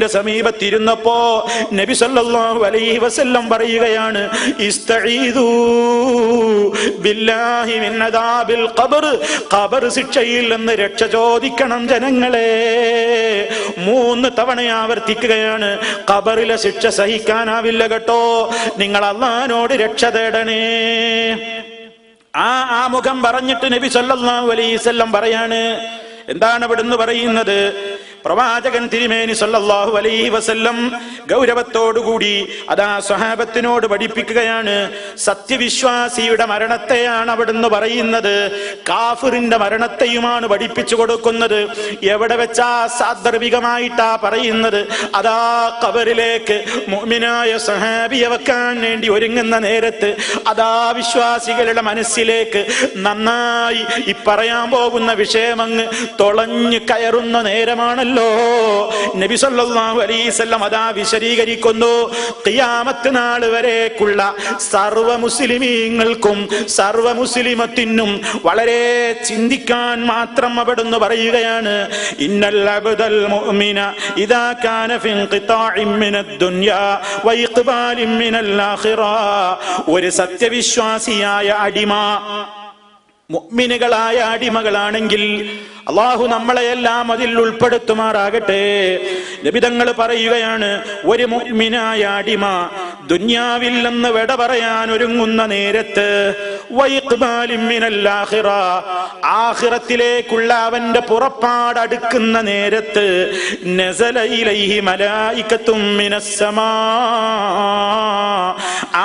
മലക്കിന്റെ സമീപത്തിരുന്നപ്പോ നബി സല്ലല്ലാഹു അലൈഹി വസല്ലം പറയുകയാണ്, ഇസ്തഈദു ബില്ലാഹി മിൻ അദാബിൽ ഖബർ, ഖബർ ശിക്ഷയിൽ നിന്ന് രക്ഷ ചോദിക്കണം ജനങ്ങളെ. 3 തവണ ആവർത്തിക്കുകയാണ്. ഖബറിലെ ശിക്ഷ സഹിക്കാനാവില്ല കേട്ടോ, നിങ്ങൾ അല്ലാഹുവിനോട് രക്ഷ തേടണേ. ആ മുഖം പറഞ്ഞിട്ട് നബി സല്ലല്ലാഹു അലൈഹി വസല്ലം പറയാണ്, എന്താണ് അവിടുന്ന് പറയുന്നത്? പ്രവാചകൻ തിരുമേനി സല്ലല്ലാഹു അലൈഹി വസല്ലം ഗൗരവത്തോടുകൂടി അതാ സ്വഹാബത്തിനോട് പഠിപ്പിക്കുകയാണ്. സത്യവിശ്വാസിയുടെ മരണത്തെയാണ് അവിടുന്ന് പറയുന്നത്, കാഫിറിന്റെ മരണത്തെയുമാണ് പഠിപ്പിച്ചു കൊടുക്കുന്നത്. എവിടെ വെച്ചാ സാന്ദർഭികമായിട്ടാ പറയുന്നത്? അതാ ഖബറിലേക്ക് മുഅ്മിനായ സ്വഹാബിയെ വെക്കാൻ വേണ്ടി ഒരുങ്ങുന്ന നേരത്ത് അതാ വിശ്വാസികളുടെ മനസ്സിലേക്ക് നന്നായി ഈ പറയാൻ പോകുന്ന വിഷയമങ്ങ് തുളഞ്ഞു കയറുന്ന നേരമാണല്ലോ. നബി സല്ലല്ലാഹു അലൈഹി വസല്ലം അതാ വിശദീകരിക്കുന്നു, ഖിയാമത്ത് നാൾ വരേക്കുള്ള സർവ്വ മുസ്ലിമീങ്ങൾക്കും സർവ്വ മുസ്ലിമത്തിനും വളരെ ചിന്തിക്കാൻ മാത്രം അവിടുന്ന് പറയുകയാണ്, ഇന്നൽ അബ്ദൽ മുഅ്മിന ഇദാ കാന ഫി ഇൻഖിതാഇൻ മിനദ് ദുനിയാ വ ഇഖ്ബാലിൻ മിനൽ ആഖിറ. ഒരു സത്യവിശ്വാസിയായ അടിമ, മുഅ്മിനുകളായ അടിമകളാണെങ്കിൽ അള്ളാഹു നമ്മളെയെല്ലാം അതിൽ ഉൾപ്പെടുത്തുമാറാകട്ടെ. നബി തങ്ങൾ പറയുകയാണ്, ഒരു മുഅ്മിനായ അടിമ ദുനിയാവിൽ നിന്ന് വിട പറയാൻ ഒരുങ്ങുന്ന നേരത്ത് വഇഖ്ബാലിൻ മിനൽ ആഖിറ, ആഖിറത്തിലേക്കുള്ള അവന്റെ പുറപ്പാട് അടുക്കുന്ന നേരത്ത് നസല ഇലൈഹി മലായികത്തും മിനസ് സമാ,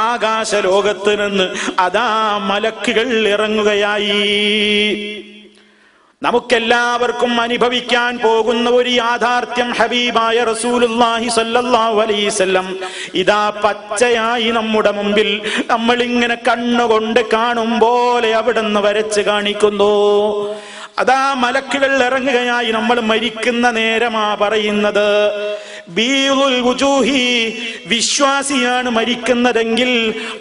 ആകാശ ലോകത്ത് നിന്ന് അതാ മലക്കുകൾ ഇറങ്ങുകയായി. നമുക്കെല്ലാവർക്കും അനുഭവിക്കാൻ പോകുന്ന ഒരു യാഥാർത്ഥ്യം ഹബീബായ റസൂലുള്ളാഹി സ്വല്ലല്ലാഹു അലൈഹി വസല്ലം ഇതാ പച്ചയായി നമ്മുടെ മുമ്പിൽ നമ്മളിങ്ങനെ കണ്ണുകൊണ്ട് കാണും പോലെ അവിടുന്ന് വരച്ച് കാണിക്കുന്നു. അതാ മലക്കുകൾ ഇറങ്ങുകയായി. നമ്മൾ മരിക്കുന്ന നേരമാ പറയുന്നത്. ബീളുൽ വുജൂഹി, വിശ്വാസിയാണ് മരിക്കുന്നതെങ്കിൽ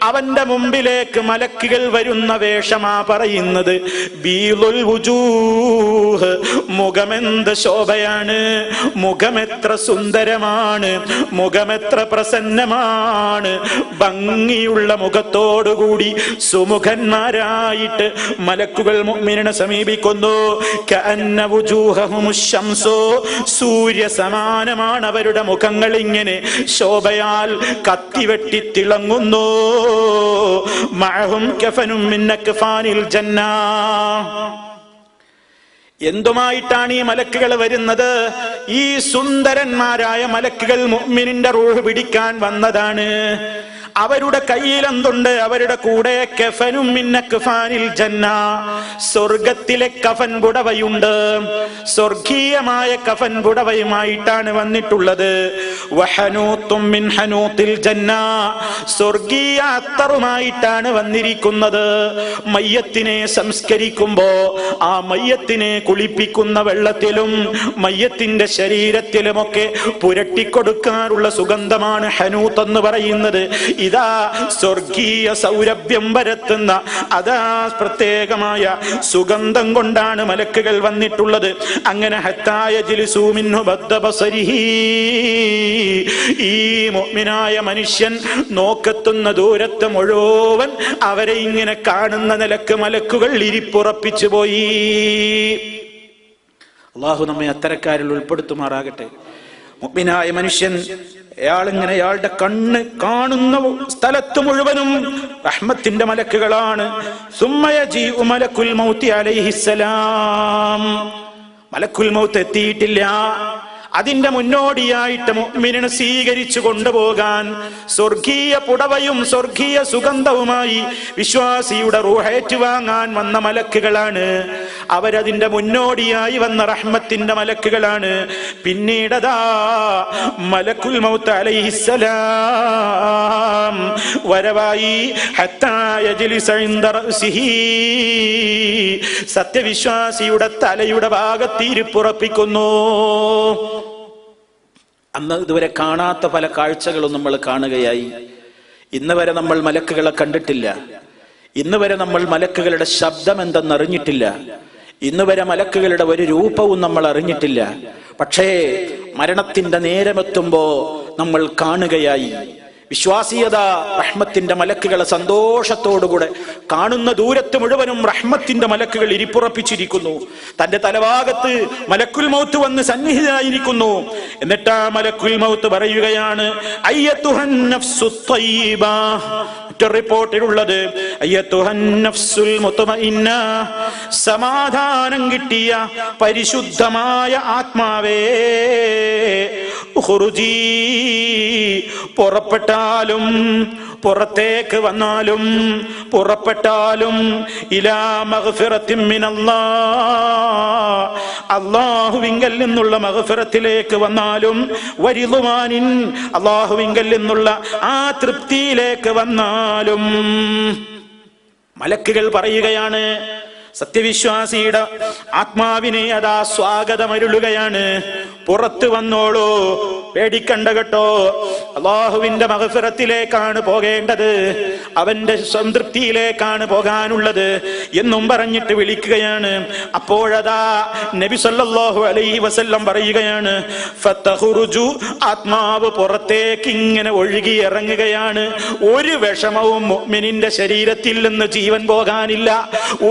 അവന്റെ മുമ്പിലേക്ക് മലക്കുകൾ വരുന്ന വേഷമാ പറയുന്നത്. ബീളുൽ വുജൂഹ്, മുഖമെന്ത് ശോഭയാണ്, മുഖമെത്ര സുന്ദരമാണ്, മുഖമെത്ര പ്രസന്നമാണ്. ഭംഗിയുള്ള മുഖത്തോടുകൂടി സുമുഖന്മാരായിട്ട് മലക്കുകൾ മുഅ്മിനിനെ സമീപിക്കുന്നു. കഅന്ന വുജൂഹഹുമുശ് ശംസു, സൂര്യ സമാനമാണ് അവരുടെ മുഖങ്ങൾ, ഇങ്ങനെ ശോഭയാൽ കത്തിവെട്ടി തിളങ്ങുന്നു. മഅഹും കഫനും മിൻ അക്ഫാനിൽ ജന്ന. എന്തുമായിട്ടാണ് ഈ മലക്കുകൾ വരുന്നത്? ഈ സുന്ദരന്മാരായ മലക്കുകൾ മുഅ്മിനിന്റെ റൂഹ് പിടിക്കാൻ വന്നതാണ്. അവരുടെ കയ്യിൽ എന്തുണ്ട്? അവരുടെ കൂടെ കഫനും മിൻ അക്ഫാനിൽ ജന്ന, സ്വർഗത്തിലെ കഫൻ പുടവയുണ്ട്. സ്വർഗീയമായ കഫൻ പുടവയുമായിട്ടാണ് വന്നിട്ടുള്ളത്. വഹനൂത്തും മിൻ ഹനൂത്തിൽ ജന്ന, സ്വർഗീയ അത്തറുമായിട്ടാണ് വന്നിരിക്കുന്നത്. മയ്യത്തിനെ സംസ്കരിക്കുമ്പോ ആ മയ്യത്തിനെ കുളിപ്പിക്കുന്ന വെള്ളത്തിലും മയ്യത്തിന്റെ ശരീരത്തിലുമൊക്കെ പുരട്ടിക്കൊടുക്കാറുള്ള സുഗന്ധമാണ് ഹനൂത്ത് എന്ന് പറയുന്നത്. ഇതാ സ്വർഗീയ സൗരഭ്യം പരത്തുന്ന അതാ പ്രത്യേകമായ സുഗന്ധം കൊണ്ടാണ് മലക്കുകൾ വന്നിട്ടുള്ളത്. അങ്ങനെ ഹത്തായ ജിലിസൂ മിൻഹു ബദ്ദ ബസരിഹി, ഈ മുഅ്മിനായ മനുഷ്യൻ നോക്കെത്തുന്ന ദൂരത്ത് മുഴുവൻ അവരെ ഇങ്ങനെ കാണുന്ന നിലക്ക് മലക്കുകൾ ഇരിപ്പുറപ്പിച്ചു പോയി. അള്ളാഹു നമ്മെ അത്തരക്കാരിൽ ഉൾപ്പെടുത്തുമാറാകട്ടെ. മുഅ്മിനായ മനുഷ്യൻ അയാളിങ്ങനെ അയാളുടെ കണ്ണ് കാണുന്ന സ്ഥലത്ത് മുഴുവനും റഹ്മത്തിന്റെ മലക്കുകളാണ്. സുമ്മയജീഉ മലക്കുൽ മൗത്തി അലൈഹിസ്സലാം, മലക്കുൽ മൗത്ത് എത്തിയിട്ടില്ല. അതിന്റെ മുന്നോടിയായിട്ട് മുഅ്മിനിനെ സ്വീകരിച്ചു കൊണ്ടുപോകാൻ സ്വർഗീയ പുടവയും സ്വർഗീയ സുഗന്ധവുമായി വിശ്വാസിയുടെ റൂഹ് ഏറ്റുവാങ്ങാൻ വന്ന മലക്കുകളാണ്. അവരതിന്റെ മുന്നോടിയായി വന്ന റഹ്മത്തിന്റെ മലക്കുകളാണ്. പിന്നീടതാ മലക്കുൽ മൗത്ത് അലൈഹിസ്സലാം വരവായി. ഹത്താ യജ്ലിസ ഇൻദ റഅ്സിഹി, സത്യവിശ്വാസിയുടെ തലയുടെ ഭാഗത്ത് ഇരിപ്പുറപ്പിക്കുന്നു. അന്ന് ഇതുവരെ കാണാത്ത പല കാഴ്ചകളും നമ്മൾ കാണുകയായി. ഇന്ന് വരെ നമ്മൾ മലക്കുകളെ കണ്ടിട്ടില്ല. ഇന്ന് വരെ നമ്മൾ മലക്കുകളുടെ ശബ്ദം എന്തെന്നറിഞ്ഞിട്ടില്ല. ഇന്ന് വരെ മലക്കുകളുടെ ഒരു രൂപവും നമ്മൾ അറിഞ്ഞിട്ടില്ല. പക്ഷേ മരണത്തിന്റെ നേരമെത്തുമ്പോ നമ്മൾ കാണുകയായി. വിശ്വാസീയത റഹ്മത്തിന്റെ മലക്കുകളെ സന്തോഷത്തോടുകൂടെ കാണുന്ന ദൂരത്ത് മുഴുവനും റഹ്മത്തിന്റെ മലക്കുകൾ ഇരിപ്പുറപ്പിച്ചിരിക്കുന്നു. തന്റെ തലഭാഗത്ത് മലക്കുൽ മൗത്ത് വന്ന് സന്നിഹിതനായിരിക്കുന്നു. എന്നിട്ട് ആ മലക്കുൽ മൗത്ത് പറയുകയാണ്, അയ്യത്തുഹൻ നഫ്സു ത്വയ്യിബ. റിപ്പോർട്ടിലുള്ളത് അയ്യത്തുഹൻ നഫ്സുൽ മുത്മഇന്ന, സമാധാനം കിട്ടിയ പരിശുദ്ധമായ ആത്മാവേ, ഖുർജി, പുറപ്പെട്ടാലും പുറത്തേക്ക് വന്നാലും പുറപ്പെട്ടാലും ഇലാ മഗ്ഫിറത്തിൻ മിനല്ലാഹ്, അല്ലാഹുവിങ്കൽ നിന്നുള്ള മഗ്ഫിറത്തിലേക്ക് വന്നാലും, വരിളുമാനിൻ, അല്ലാഹുവിങ്കൽ നിന്നുള്ള ആ തൃപ്തിയിലേക്ക് വന്നാലും. മലക്കുകൾ പറയുകയാണ്, സത്യവിശ്വാസിയുടെ ആത്മാവിനെ അതാ സ്വാഗതമരുളുകയാണ്. പുറത്തു വന്നോളൂ, പേടിക്കണ്ട കേട്ടോ, അല്ലാഹുവിന്റെ മഗ്ഫിറത്തിലേക്കാണ് പോകേണ്ടത്, അവന്റെ സംതൃപ്തിയിലേക്കാണ് പോകാനുള്ളത് എന്നും പറഞ്ഞിട്ട് വിളിക്കുകയാണ്. അപ്പോഴതാ നബി സല്ലല്ലാഹു അലൈഹി വസല്ലം പറയുകയാണ്, ഫതഖുറുജു, ആത്മാവ് പുറത്തേക്ക് ഇങ്ങനെ ഒഴുകി ഇറങ്ങുകയാണ്. ഒരു വിഷമവും മുഅ്മിനിന്റെ ശരീരത്തിൽ നിന്ന് ജീവൻ പോകാനില്ല,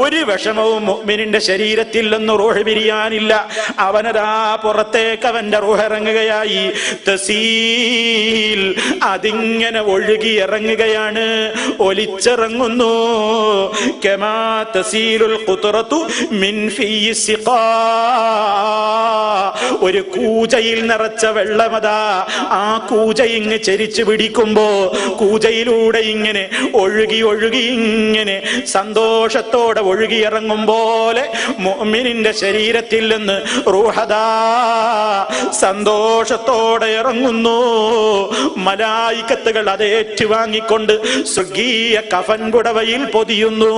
ഒരു വിഷമവും മുഅ്മിനിന്റെ ശരീരത്തിൽ നിന്ന് റൂഹ് പിരിയാനില്ല. അവനതാ പുറത്തേക്ക് അവന്റെ റൂഹ് ഇറങ്ങുകയായി. തസീൽ, അതിങ്ങനെ ഒഴുകി ഇറങ്ങുകയാണ്, ഒലിച്ചിറങ്ങുന്നു. കമാ തസീലുൽ ഖുത്റതു മിൻ ഫീ സിഖാ, ഒരു കൂജയിൽ നിറച്ച വെള്ളമതാ ആ കൂജ ഇങ്ങ് ചരിച്ചു പിടിക്കുമ്പോ കൂജയിലൂടെ ഇങ്ങനെ ഒഴുകി ഒഴുകി ഇങ്ങനെ സന്തോഷത്തോടെ ഒഴുകി ഇറങ്ങും പോലെ മുഅ്മിനിന്റെ ശരീരത്തിൽ നിന്ന് റൂഹദാ സന്തോഷത്തോടെ ഇറങ്ങുന്നു. മലായികത്തുകൾ അത് ഏറ്റുവാങ്ങിക്കൊണ്ട് സ്വർഗീയ കഫൻ പുടവയിൽ പൊതിയുന്നു.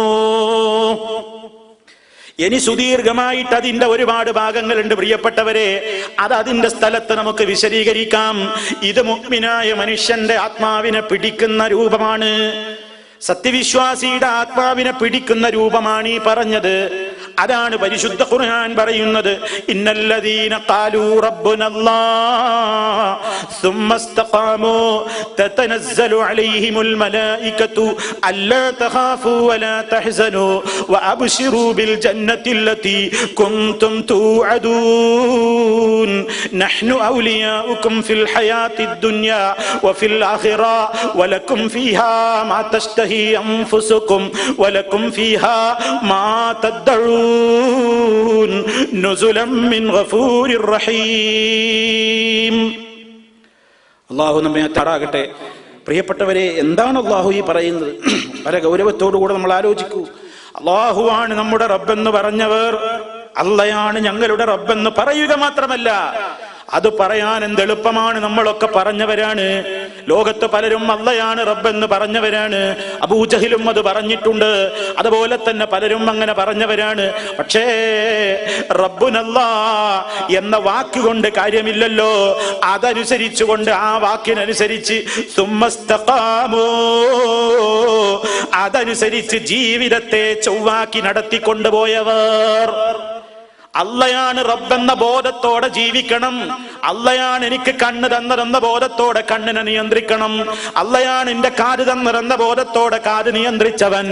ഇനി സുദീർഘമായിട്ട് അതിന്റെ ഒരുപാട് ഭാഗങ്ങളുണ്ട് പ്രിയപ്പെട്ടവരെ, അത് അതിന്റെ സ്ഥലത്ത് നമുക്ക് വിശദീകരിക്കാം. ഇത് മുഅ്മിനായ മനുഷ്യന്റെ ആത്മാവിനെ പിടിക്കുന്ന രൂപമാണ്, സത്യവിശ്വാസിയുടെ ആത്മാവിനെ പിടിക്കുന്ന രൂപമാണ് ഈ പറഞ്ഞത്. അതാണ് പരിശുദ്ധ ഖുർആൻ പറയുന്നത്, ഇന്നല്ലദീന ഖാലൂ റബ്ബുനല്ലാഹ് സുമ്മ ഇസ്തഖാമൂ തതനസ്സലു അലൈഹിമുൽ മലായികതു അല്ലാ തഖാഫൂ വലാ തഹ്സനൂ വഅബ്ശിറൂ ബിൽ ജന്നത്തില്ലതീ കുൻതും തൂഅദൂൻ നഹ്നു ഔലിയാഉകും ഫിൽ ഹയാത്തിദ് ദുനിയാ വഫിൽ ആഖിറ വലക്കും ഫീഹാ മാ തശ്തഹി അൻഫുസുകും വലക്കും ഫീഹാ മാ തദ്ദഊൻ നുസുലം മിൻ ഗഫൂരിർ റഹീം. അല്ലാഹു നമ്മെ തടാകട്ടെ. പ്രിയപ്പെട്ടവരെ, എന്താണ് അല്ലാഹു ഈ പറയുന്നത്? പല ഗൗരവത്തോടുകൂടെ നമ്മൾ ആലോചിക്കൂ. അല്ലാഹുവാണ് നമ്മുടെ റബ്ബെന്ന് പറഞ്ഞവർ അള്ളയാണ് ഞങ്ങളുടെ റബ്ബെന്ന് പറയുക മാത്രമല്ല, അത് പറയാൻ എന്തെളുപ്പമാണ്. നമ്മളൊക്കെ പറഞ്ഞവരാണ്. ലോകത്ത് പലരും അള്ളയാണ് റബ്ബെന്ന് പറഞ്ഞവരാണ്. അബൂജഹലും അത് പറഞ്ഞിട്ടുണ്ട്. അതുപോലെ തന്നെ പലരും അങ്ങനെ പറഞ്ഞവരാണ്. പക്ഷേ റബ്ബുനല്ലാ എന്ന വാക്കുകൊണ്ട് കാര്യമില്ലല്ലോ. അതനുസരിച്ചുകൊണ്ട്, ആ വാക്കിനനുസരിച്ച് സുമ്മസ്തഖാമൂ, അതനുസരിച്ച് ജീവിതത്തെ ചൊവ്വാക്കി നടത്തിക്കൊണ്ടുപോയവർ. അള്ളയാണ് റബ്ബെന്ന ബോധത്തോടെ ജീവിക്കണം. അള്ളയാണ് എനിക്ക് കണ്ണ് തന്നതെന്ന ബോധത്തോടെ കണ്ണിനെ നിയന്ത്രിക്കണം. അള്ളയാണ് എന്റെ കാത് തന്നതെന്ന ബോധത്തോടെ കാത് നിയന്ത്രിച്ചവൻ.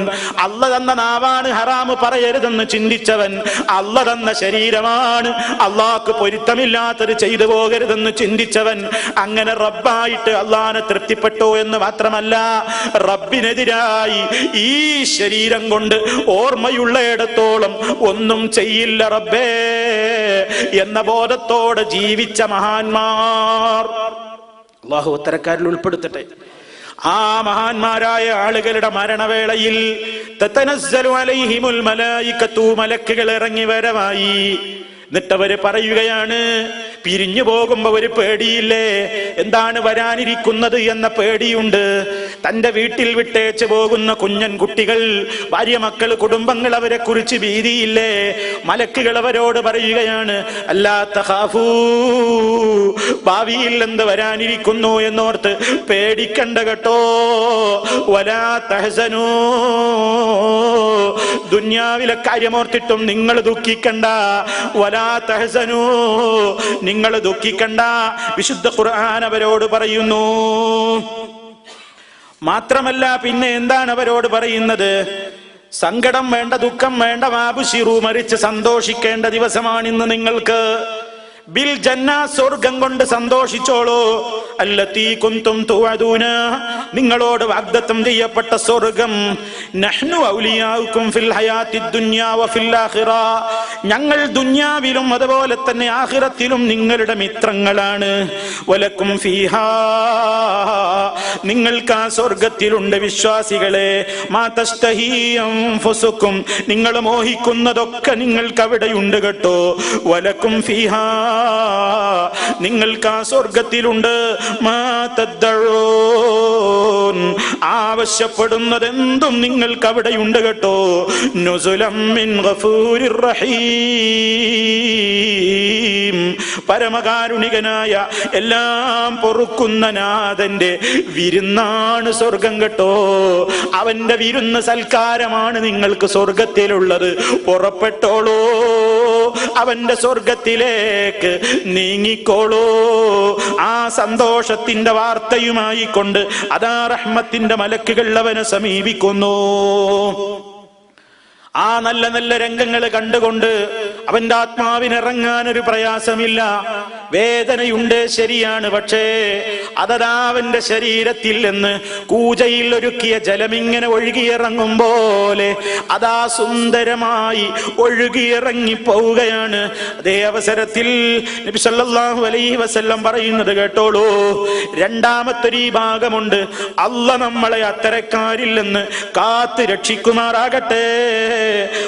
അള്ള തന്ന നാവാണ് ഹറാമ് പറയരുതെന്ന് ചിന്തിച്ചവൻ. അള്ള തന്ന ശരീരമാണ് അള്ളാഹ്ക്ക് പൊരുത്തമില്ലാത്തത് ചെയ്തു പോകരുതെന്ന് ചിന്തിച്ചവൻ. അങ്ങനെ റബ്ബായിട്ട് അള്ളാഹിനെ തൃപ്തിപ്പെട്ടു എന്ന് മാത്രമല്ല, റബ്ബിനെതിരായി ഈ ശരീരം കൊണ്ട് ഓർമ്മയുള്ളയിടത്തോളം ഒന്നും ചെയ്യില്ല റബ്ബേ എന്ന ബോധത്തോടെ ജീവിച്ച മഹാന്മാർ അല്ലാഹു അത്തരക്കാരിൽ ഉൾപ്പെടുത്തട്ടെ. ആ മഹാന്മാരായ ആളുകളുടെ മരണവേളയിൽ തതനസ്സലു അലൈഹിമുൽ മലായികതു, മലക്കുകൾ ഇറങ്ങി വരവായി. എന്നിട്ടവര് പറയുകയാണ്, പിരിഞ്ഞു പോകുമ്പോ ഒരു പേടിയില്ലേ? എന്താണ് വരാനിരിക്കുന്നത് എന്ന പേടിയുണ്ട്. തന്റെ വീട്ടിൽ വിട്ടേച്ച് പോകുന്ന കുഞ്ഞൻ കുട്ടികൾ, ഭാര്യ, മക്കൾ, കുടുംബങ്ങൾ, അവരെ കുറിച്ച് ഭീതിയില്ലേ? മലക്കുകൾ അവരോട് പറയുകയാണ്, അല്ലാ തഖാഫൂ, ഭാവിയിൽ എന്ത് വരാനിരിക്കുന്നു എന്നോർത്ത് പേടിക്കണ്ട കേട്ടോ. വലാ തഹ്സനൂ, ദുനിയാവിലെ കാര്യമോർത്തിട്ടും നിങ്ങൾ ദുഃഖിക്കണ്ട. വലാ വലാ തഹ്സനൂ, നിങ്ങൾ ദുഃഖിക്കണ്ട. വിശുദ്ധ ഖുർആൻ അവരോട് പറയുന്നു. മാത്രമല്ല പിന്നെ എന്താണ് അവരോട് പറയുന്നത്? സങ്കടം വേണ്ട, ദുഃഖം വേണ്ട. വാബുശിറു, മറിച്ച് സന്തോഷിക്കേണ്ട ദിവസമാണിന്ന് നിങ്ങൾക്ക്. ബിൽ ജന്ന, സ്വർഗം കൊണ്ട് സന്തോഷിച്ചോളൂ. അല്ലതീ കുന്തും തുഅദൂന, നിങ്ങളോട് വാഗ്ദത്തം ചെയ്യപ്പെട്ട സ്വർഗം. നഹ്നു ഔലിയാഉകും ഫിൽ ഹയാത്തിദ് ദുനിയാ വഫിൽ ആഖിറ, ഞങ്ങൾ ദുനിയാവിലും അതുപോലെ തന്നെ ആഖിറത്തിലും നിങ്ങളുടെ മിത്രങ്ങളാണ്. വലക്കും ഫീഹാ, നിങ്ങൾക്ക് ആ സ്വർഗത്തിലുണ്ട് വിശ്വാസികളെ. മാ തസ്തഹീ അൻഫുസുകും, നിങ്ങൾ മോഹിക്കുന്നതൊക്കെ നിങ്ങൾക്ക് അവിടെയുണ്ട് കേട്ടോ. വലക്കും ഫീഹാ, നിങ്ങൾക്ക് ആ സ്വർഗത്തിലുണ്ട്. മാ തദ്ദഊൻ, ആവശ്യപ്പെടുന്നതെന്തും നിങ്ങൾക്ക് അവിടെയുണ്ട് കേട്ടോ. നുസുലം മിൻ ഗഫൂരിർ റഹീം, പരമകാരുണികനായ എല്ലാം പൊറുക്കുന്ന നാഥന്റെ വിരുന്നാണ് സ്വർഗം കേട്ടോ. അവന്റെ വിരുന്ന് സൽക്കാരമാണ് നിങ്ങൾക്ക് സ്വർഗത്തിലുള്ളത്. പുറപ്പെട്ടോളൂ, അവന്റെ സ്വർഗത്തിലേക്ക് നീങ്ങിക്കോളൂ. ആ സന്തോഷത്തിന്റെ വാർത്തയുമായി കൊണ്ട് അതാ റഹ്മത്തിന്റെ മലക്കുകൾ അവനെ സമീപിക്കുന്നു. ആ നല്ല നല്ല രംഗങ്ങൾ കണ്ടുകൊണ്ട് അവന്റെ ആത്മാവിനിറങ്ങാൻ ഒരു പ്രയാസമില്ല. വേദനയുണ്ട്, ശരിയാണ്. പക്ഷേ അതതാ അവന്റെ ശരീരത്തിൽ നിന്ന് കൂജയിൽ ഒരുക്കിയ ജലമിങ്ങനെ ഒഴുകിയിറങ്ങും പോലെ അതാ സുന്ദരമായി ഒഴുകിയിറങ്ങി പോവുകയാണ്. അതേ അവസരത്തിൽ നബി സല്ലല്ലാഹു അലൈഹി വസല്ലം പറയുന്നത് കേട്ടോളൂ. രണ്ടാമത്തൊരു ഭാഗമുണ്ട്. അല്ലാഹ് നമ്മളെ അത്തരക്കാരിൽ നിന്ന് കാത്ത് രക്ഷിക്കുമാറാകട്ടെ.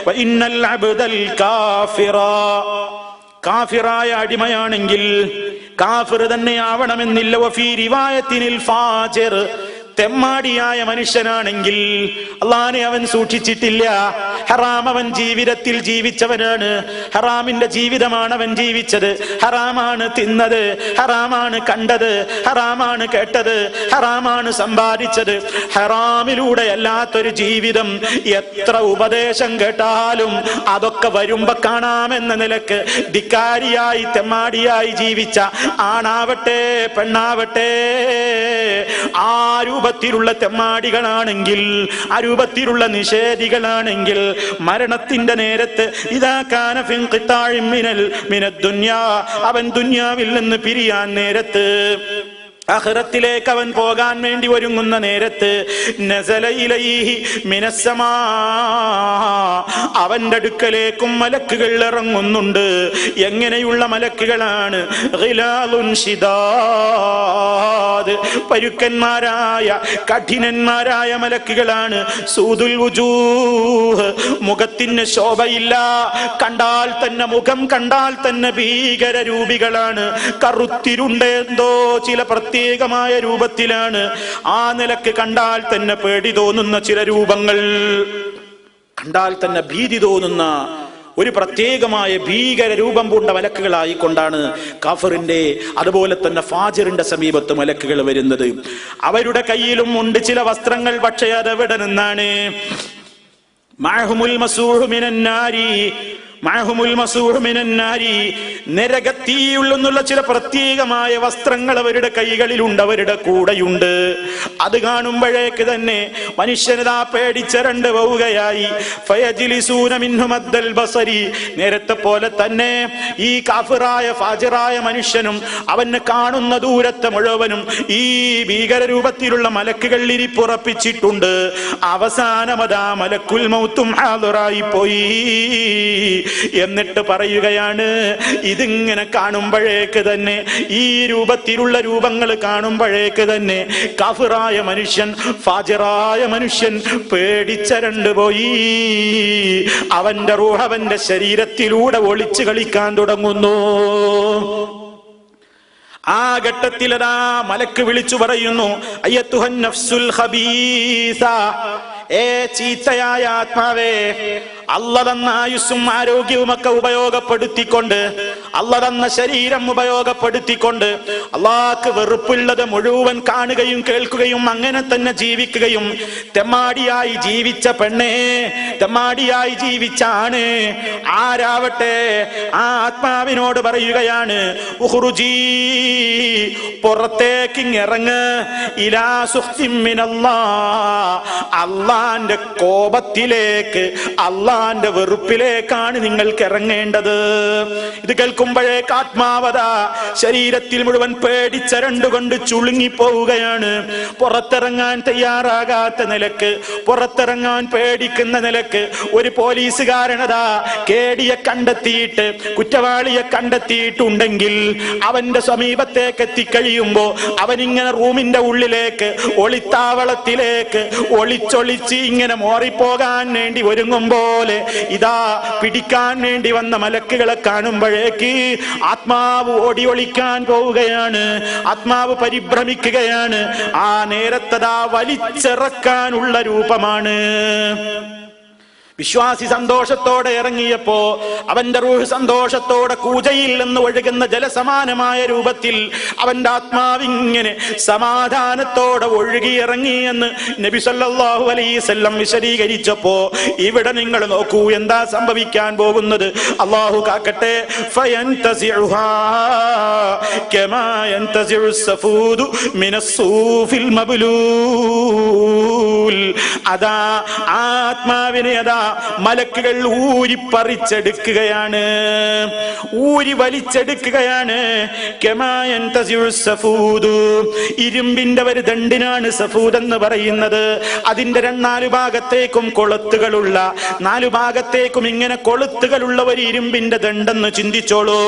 വഇന്നൽ അബ്ദൽ കാഫിറായ അടിമയാണെങ്കിൽ കാഫിർ തന്നെ ആവണമെന്നില്ല. വഫീ റിവായത്തിനിൽ ഫാജിർ, തെമ്മാടിയായ മനുഷ്യനാണെങ്കിൽ അള്ളാനെ അവൻ സൂക്ഷിച്ചിട്ടില്ല. ഹറാം അവൻ ജീവിതത്തിൽ ജീവിച്ചവനാണ്. ഹറാമിന്റെ ജീവിതമാണ് അവൻ ജീവിച്ചത്. ഹറാമാണ് തിന്നത്, ഹറാമാണ് കണ്ടത്, ഹറാമാണ് കേട്ടത്, ഹറാമാണ് സമ്പാദിച്ചത്. ഹറാമിലൂടെ അല്ലാത്തൊരു ജീവിതം എത്ര ഉപദേശം കേട്ടാലും അതൊക്കെ വരുമ്പോ കാണാമെന്ന നിലക്ക് ധിക്കാരിയായി തെമ്മാടിയായി ജീവിച്ച ആണാവട്ടെ പെണ്ണാവട്ടെ, ആ രൂപത്തിലുള്ള തെമ്മാടികളാണെങ്കിൽ, ആ രൂപത്തിലുള്ള നിഷേധികളാണെങ്കിൽ മരണത്തിന്റെ നേരത്ത് ഇദാ കാന ഫി ഖിതാഇൻ മിനദ് ദുനിയാ, അവൻ ദുനിയാവിൽ നിന്ന് പിരിയാൻ നേരത്ത്, ആഖിറത്തിലേക്ക് അവൻ പോകാൻ വേണ്ടി ഒരുങ്ങുന്ന നേരത്ത്, നസല ഇലൈഹി മിനസ്സമാ, അവന്റെ അടുക്കലേക്കും മലക്കുകൾ ഇറങ്ങുന്നുണ്ട്. എങ്ങനെയുള്ള മലക്കുകളാണ്? ഗിലാലുൻ ശിദാദ്, പരുക്കന്മാരായ കഠിനന്മാരായ മലക്കുകളാണ്. സൂദുൽ വുജൂഹ്, മുഖത്തിന് ശോഭയില്ല. കണ്ടാൽ തന്നെ, മുഖം കണ്ടാൽ തന്നെ ഭീകര രൂപികളാണ്. കറുത്തിരുണ്ടെന്തോ ചില പ്രത്യേകമായ രൂപത്തിലാണ്. ആ നിലക്ക് കണ്ടാൽ തന്നെ പേടി തോന്നുന്ന ചില രൂപങ്ങൾ, കണ്ടാൽ തന്നെ ഭീതി തോന്നുന്ന ഒരു പ്രത്യേകമായ ഭീകര രൂപം പൂണ്ട മലക്കുകളായിക്കൊണ്ടാണ് കാഫിറിന്റെ അതുപോലെ തന്നെ ഫാജിറിന്റെ സമീപത്ത് മലക്കുകൾ വരുന്നത്. അവരുടെ കയ്യിലും ഉണ്ട് ചില വസ്ത്രങ്ങൾ. പക്ഷേ അതെവിടെ നിന്നാണ്? മഅഹുമുൽ മസൂഹു മിനൻ നാരി, നരകത്തീയുള്ളെന്നുള്ള ചില പ്രത്യേകമായ വസ്ത്രങ്ങൾ അവരുടെ കൈകളിലുണ്ട്, അവരുടെ കൂടെയുണ്ട്. അത് കാണുമ്പോഴേക്ക് തന്നെ മനുഷ്യനതാ പേടിച്ചരണ്ട് പോവുകയായി. ഫയജ്ലിസൂന മിൻഹു മദ്ദൽ ബസരി, നേരത്തെ പോലെ തന്നെ ഈ കാഫിറായ ഫാജിറായ മനുഷ്യനും അവന് കാണുന്ന ദൂരത്തെ മുഴുവനും ഈ ഭീകര രൂപത്തിലുള്ള മലക്കുകൾ ഇരിപ്പുറപ്പിച്ചിട്ടുണ്ട്. അവസാനമതാ മലക്കുൽ മൗത്തും ഹാദിറായി പോയി. എന്നിട്ട് പറയുകയാണ്, ഇതിങ്ങനെ കാണുമ്പോഴേക്ക് തന്നെ, ഈ രൂപത്തിലുള്ള രൂപങ്ങൾ കാണുമ്പോഴേക്ക് തന്നെ കാഫിറായ മനുഷ്യൻ, ഫാജിറായ മനുഷ്യൻ പേടിച്ചരണ്ട് പോയി. അവന്റെ റൂഹ് അവന്റെ ശരീരത്തിലൂടെ ഒളിച്ചു കളിക്കാൻ തുടങ്ങുന്നു. ആ ഘട്ടത്തിലതാ മലക്ക് വിളിച്ചു പറയുന്നു, അയ്യത്തുഹൻ നഫ്സുൽ ഖബീസ, ഏ ചീത്തയായ ആത്മാവേ, അല്ലാഹ് തന്ന ആയുസ്സും ആരോഗ്യവും ഒക്കെ ഉപയോഗപ്പെടുത്തിക്കൊണ്ട് അള്ളാഹ് തന്ന ശരീരം ഉപയോഗപ്പെടുത്തിക്കൊണ്ട് അള്ളാഹ്ക്ക് വെറുപ്പുള്ളത് മുഴുവൻ കാണുകയും കേൾക്കുകയും അങ്ങനെ തന്നെ ജീവിക്കുകയും തെമ്മാടിയായി ജീവിച്ച പെണ്ണേ, തെമ്മാടിയായി ജീവിച്ച ആണ് ആരാവട്ടെ ആ ആത്മാവിനോട് പറയുകയാണ്, ഉഖ്റുജീ, പുറത്തേക്ക് ഇറങ്ങ്, ഇലാ സുഖ്തിൻ മിനല്ലാഹ്, അള്ളാന്റെ കോപത്തിലേക്ക്, അള്ളാന്റെ വെറുപ്പിലേക്കാണ് നിങ്ങൾക്ക് ഇറങ്ങേണ്ടത്. ഇത് കേൾക്കുമ്പോഴേക്ക് ആത്മാവത ശരീരത്തിൽ മുഴുവൻ പേടിച്ചരണ്ടുകൊണ്ട് ചുളുങ്ങിപ്പോവുകയാണ്. പുറത്തിറങ്ങാൻ തയ്യാറാകാത്ത നിലക്ക്, പുറത്തിറങ്ങാൻ പേടിക്കുന്ന നിലക്ക് ഒരു പോലീസുകാരനതാ കേടിയെ കണ്ടെത്തിയിട്ട്, കുറ്റവാളിയെ കണ്ടെത്തിയിട്ടുണ്ടെങ്കിൽ അവന്റെ സമീപത്തേക്ക് എത്തിക്കഴിയുമ്പോ അവനിങ്ങനെ റൂമിന്റെ ഉള്ളിലേക്ക്, ഒളിത്താവളത്തിലേക്ക് ഒളിച്ചൊളിച്ച് ഇങ്ങനെ മോറിപ്പോകാൻ വേണ്ടി ഒരുങ്ങും പോലെ ഇതാ പിടിക്കാൻ വേണ്ടി വന്ന മലക്കുകളെ കാണുമ്പോഴേക്ക് ആത്മാവ് ഓടി ഒളിക്കാൻ പോവുകയാണ്, ആത്മാവ് പരിഭ്രമിക്കുകയാണ്. ആ നേരത്തതാ വലിച്ചിറക്കാനുള്ള രൂപമാണ്. വിശ്വാസി സന്തോഷത്തോടെ ഇറങ്ങിയപ്പോ അവന്റെ റൂഹ് സന്തോഷത്തോടെ കൂജയിൽ നിന്ന് ഒഴുകുന്ന ജലസമാനമായ രൂപത്തിൽ അവന്റെ ആത്മാവിങ്ങനെ സമാധാനത്തോടെ ഒഴുകിയിറങ്ങി എന്ന് നബി സല്ലല്ലാഹു അലൈഹി വസല്ലം വിശദീകരിച്ചപ്പോ ഇവിടെ നിങ്ങൾ നോക്കൂ എന്താ സംഭവിക്കാൻ പോകുന്നത്. അല്ലാഹു കാക്കട്ടെ. ഫയൻതസിഉഹാ കമാ യൻതസിഉസ് സഫൂദു മിനസ് സൂഫിൽ മബ്ലൂൽ. അതാ ആത്മാവിനെ അതാ മലക്കുകൾ ഊരി പറിച്ചെടുക്കുകയാണ്, ഊരി വലിച്ചെടുക്കുകയാണ്. ഇരുമ്പിന്റെ ഒരു ദണ്ടിനാണ് സഫൂദ് എന്ന് പറയുന്നത്. അതിന്റെ 4 ഭാഗത്തേക്കും കൊളുത്തുകളുള്ള, 4 ഭാഗത്തേക്കും ഇങ്ങനെ കൊളുത്തുകളുള്ള ഒരു ഇരുമ്പിന്റെ ദണ്ടെന്ന് ചിന്തിച്ചോളൂ.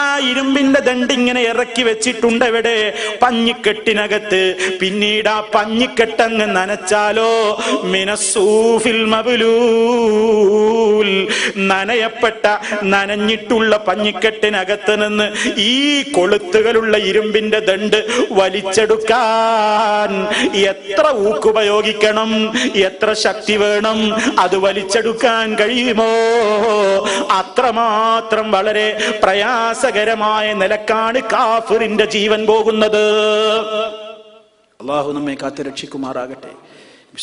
ആ ഇരുമ്പിന്റെ ദണ്ട് ഇങ്ങനെ ഇറക്കി വെച്ചിട്ടുണ്ട് എവിടെ? പഞ്ഞിക്കെട്ടിനകത്ത്. പിന്നീട് ആ പഞ്ഞിക്കെട്ടങ്ങ് നനച്ചാലോ, മിനസ്സൂഫിൽ മബ്ലൂൽ, നനയപ്പെട്ട നനഞ്ഞിട്ടുള്ള പഞ്ഞിക്കെട്ടിനകത്ത് നിന്ന് ഈ കൊളുത്തുകളുള്ള ഇരുമ്പിന്റെ ദണ്ട് വലിച്ചെടുക്കാൻ എത്ര ഊക്കുപയോഗിക്കണം, എത്ര ശക്തി വേണം? അത് വലിച്ചെടുക്കാൻ കഴിയുമോ? അത്രമാത്രം വളരെ പ്രയാസകരമായ നിലക്കാണ് കാഫിറിന്റെ ജീവൻ പോകുന്നത്. അല്ലാഹു നമ്മെ കാത്തു രക്ഷിക്കുമാറാകട്ടെ.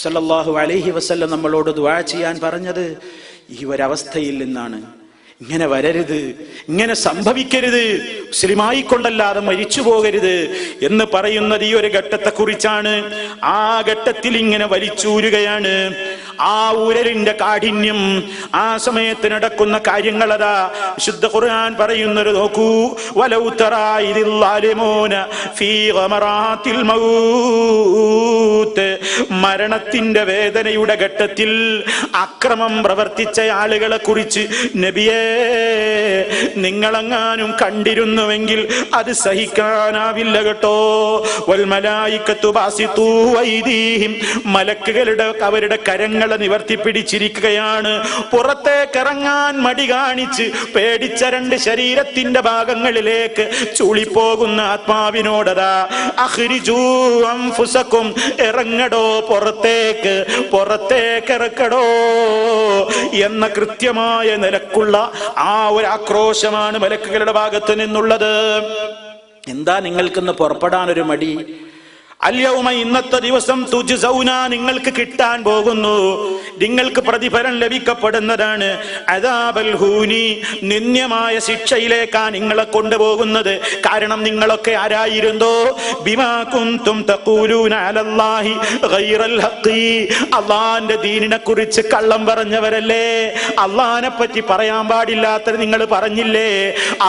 സല്ലല്ലാഹു അലൈഹി വസല്ലം നമ്മളോട് ദുആ ചെയ്യാൻ പറഞ്ഞത് ഈ ഒരവസ്ഥയിൽ നിന്നാണ്. ഇങ്ങനെ വരരുത്, ഇങ്ങനെ സംഭവിക്കരുത്, മുസ്ലിമായിക്കൊണ്ടല്ലാതെ മരിച്ചു പോകരുത് എന്ന് പറയുന്നത് ഈ ഒരു ഘട്ടത്തെ കുറിച്ചാണ്. ആ ഘട്ടത്തിൽ ഇങ്ങനെ വലിച്ചൂരുകയാണ്. ആ ഊരലിന്റെ കാഠിന്യം, ആ സമയത്ത് നടക്കുന്ന കാര്യങ്ങളതാ വിശുദ്ധ ഖുർആൻ പറയുന്നത് നോക്കൂ. വലൗ തറാ ഇദിൽ ളാലിമൂന ഫീ ഗമറാത്തിൽ മൗത്ത്, മരണത്തിന്റെ വേദനയുടെ ഘട്ടത്തിൽ അക്രമം പ്രവർത്തിച്ച ആളുകളെ കുറിച്ച് നബിയേ നിങ്ങളെങ്ങാനും കണ്ടിരുന്നുവെങ്കിൽ അത് സഹിക്കാനാവില്ല കേട്ടോ. വൽ മലായികത്തു ബാസിതു ഐദീഹിം, മലക്കുകളുടെ അവരുടെ കരങ്ങളെ നിവർത്തിപ്പിടിച്ചിരിക്കുകയാണ്. പുറത്തേക്കിറങ്ങാൻ മടി കാണിച്ച് പേടിച്ച 2 ശരീരത്തിന്റെ ഭാഗങ്ങളിലേക്ക് ചുളിപ്പോകുന്ന ആത്മാവിനോടതാ അഖ്രിജൂ അൻഫുസകും, ഇറങ്ങടോ പുറത്തേക്ക്, പുറത്തേക്ക് ഇറക്കടോ എന്ന കൃത്യമായ നിലക്കുള്ള ആ ഒരു ആക്രോശമാണ് മലക്കുകളുടെ ഭാഗത്ത് നിന്നുള്ളത്. എന്താ നിങ്ങൾക്കിന്ന് പുറപ്പെടാനൊരു മടി? അൽയൗമ, ഇന്നത്തെ ദിവസം തുജ്സൗന, നിങ്ങൾക്ക് കിട്ടാൻ പോകുന്നു, നിങ്ങൾക്ക് പ്രതിഫലം ലഭിക്കപ്പെടുന്നതാണ്. അദാബൽ ഹൂനി, നിന്ദ്യമായ ശിക്ഷയിലേക്കാണ് നിങ്ങളെ കൊണ്ടുപോകുന്നത്. കാരണം നിങ്ങളൊക്കെ ആരായിരുന്നോ? ബിമാ കുന്തും തഖൂലൂന അലല്ലാഹി ഗൈറൽ ഹഖി, അള്ളാന്റെ ദീനിനെ കുറിച്ച് കള്ളം പറഞ്ഞവരല്ലേ. അള്ളാനെ പറ്റി പറയാൻ പാടില്ലാത്തത് നിങ്ങൾ പറഞ്ഞില്ലേ?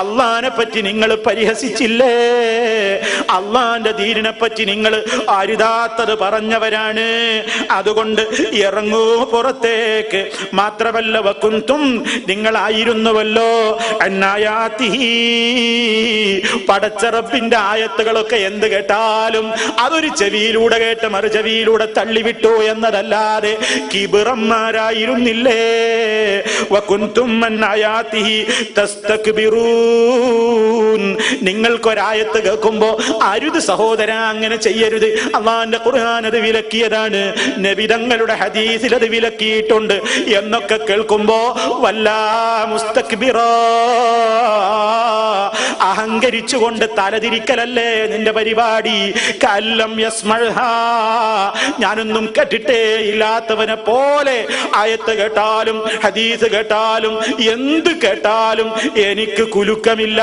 അള്ളാനെ പറ്റി നിങ്ങൾ പരിഹസിച്ചില്ലേ? അള്ളാന്റെ ദീനിനെ പറ്റി നിങ്ങൾ അരുതാത്തത് പറഞ്ഞവരാണ്. അതുകൊണ്ട് ഇറങ്ങൂ പുറത്തേക്ക്. മാത്രമല്ല വകുന്തും, നിങ്ങളായിരുന്നുവല്ലോ അന്നായാതിഹി, പടച്ച റബ്ബിന്റെ ആയത്തുകളൊക്കെ എന്ത് കേട്ടാലും അതൊരു ചെവിയിലൂടെ കേട്ട് മറു ചെവിയിലൂടെ തള്ളിവിട്ടു എന്നതല്ലാതെ കിബിറന്മാരായിരുന്നില്ലേ? വകുന്തും അന്നായാതിഹി തസ്തക്ബിറൂൻ, നിങ്ങൾക്കൊരായത്ത് കേൾക്കുമ്പോ അരുത് സഹോദര അങ്ങനെ ചെയ്യരുത് വിശ്വസിക്കരുത്. അള്ളാന്റെ ഖുർആൻ അത് വിലക്കിയതാണ്, നബി തങ്ങളുടെ ഹദീസിൽ അത് വിലക്കിയിട്ടുണ്ട് എന്നൊക്കെ കേൾക്കുമ്പോ വല്ലാ മുസ്തക്ബിറാ, അഹങ്കരിച്ചുകൊണ്ട് തലതിരിക്കലല്ലേ നിന്റെ പരിപാടി. കല്ലം യസ്മഅഹാ, ഞാനൊന്നും കേട്ടിട്ടേ ഇല്ലാത്തവനെ പോലെ ആയത്ത് കേട്ടാലും ഹദീസ് കേട്ടാലും എന്ത് കേട്ടാലും എനിക്ക് കുലുക്കമില്ല